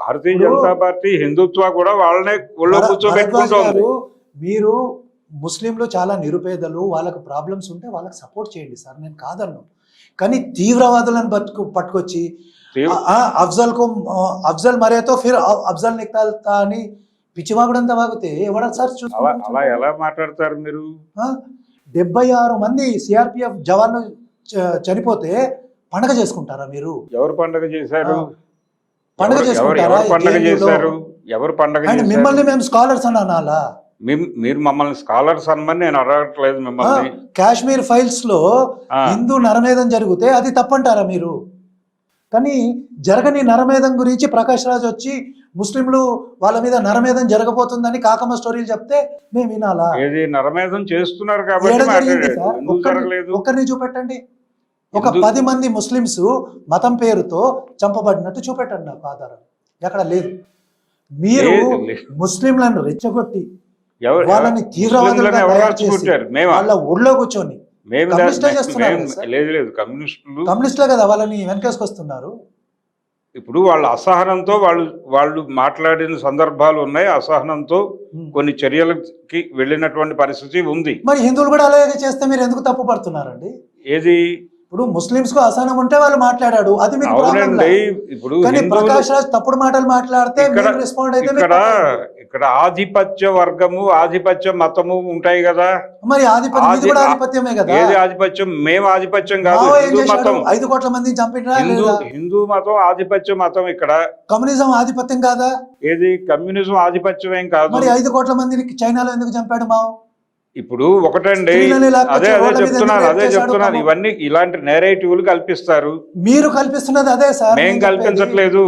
Bharatiya Janata party హిందుత్వ కూడా వాళ్ళనే ఒళ్ళో కూర్చోబెట్టుకుంటోంది. మీరు ముస్లింలు చాలా నిరుపేదలు, వాళ్ళకు ప్రాబ్లమ్స్ ఉంటే వాళ్ళకి సపోర్ట్ చేయండి సార్, నేను కాదన్ను. కానీ తీవ్రవాదులను పట్టుకొచ్చి అఫ్జల్ మరేతో ఫిర్ అఫ్జల్ నిక్తాల్తా అని పిచ్చివాగుడంతా వాగితే ఎవడ సార్ అలా ఎలా మాట్లాడతారు మీరు? 76 మంది సిఆర్పిఎఫ్ జవాన్లు చనిపోతే పండగ చేసుకుంటారా మీరు? ఎవరు పండగ చేశారు? పండగ చేసుకుంటారా? పండగ చేశారు? ఎవరు పండగ చేశారు? మిమ్మల్ని మేము స్కాలర్స్ అని అనాలా? మీరు మమ్మల్ని స్కాలర్స్ అనమని నేను అడగట్లేదు మిమ్మల్ని. కాశ్మీర్ ఫైల్స్ లో హిందూ నరమేధం జరిగితే అది తప్పంటారా మీరు? కానీ జరగని నరమేధం గురించి ప్రకాష్ రాజ్ వచ్చి ముస్లింలు వాళ్ళ మీద నరమేధం జరగబోతుందని కాకమ్మ స్టోరీలు చెప్తే మేము వినాలా? ఏది నరమేధం చేస్తున్నారు కాబట్టి ఒక్కరిని చూపెట్టండి, ఒక 10 మంది ముస్లింస్ మతం పేరుతో చంపబడినట్టు చూపెట్టండి నాకు ఆధారం. ఎక్కడ లేదు. మీరు ముస్లింలను రెచ్చగొట్టి వాళ్ళని తీవ్రవాదులుగా తయారు చేసి వాళ్ళ ఊళ్ళో కూర్చొని కమ్యూనిస్టులే కదా వాళ్ళని వెనకేసుకొస్తున్నారు. ఇప్పుడు వాళ్ళ అసహనంతో వాళ్ళు మాట్లాడిన సందర్భాలు ఉన్నాయి. అసహనంతో కొన్ని చర్యలకి వెళ్ళినటువంటి పరిస్థితి ఉంది. మరి హిందువులు కూడా అలాగే చేస్తే మీరు ఎందుకు తప్పు పడుతున్నారండి? ఏది ఇప్పుడు ముస్లింస్ కు అసహనం ఉంటే వాళ్ళు మాట్లాడాడు, అది మీకు ఇప్పుడు ప్రకాష్ రాజ్ తప్పుడు మాటలు మాట్లాడితే రెస్పాండ్ అయితే ఇక్కడ ఆధిపత్య వర్గము ఆధిపత్య మతము ఉంటాయి కదా. మరి ఆధిపత్యమే కదా. ఏది ఆధిపత్యం? మేము ఆధిపత్యం కాదు, హిందూ మతం. 5 కోట్ల మందిని చంపినా హిందూ మతం ఆధిపత్య మతం. ఇక్కడ కమ్యూనిజం ఆధిపత్యం కాదా? ఏది కమ్యూనిజం ఆధిపత్యం ఏం కాదు. మరి 5 కోట్ల మందిని చైనాలో ఎందుకు చంపాడు మావు? ఇప్పుడు ఒకటండి, అదే చెప్తున్నాను. ఇవన్నీ ఇలాంటి నేరేటివ్లు కల్పిస్తారు. మీరు కల్పిస్తున్నది అదే సార్. మేం కల్పించట్లేదు.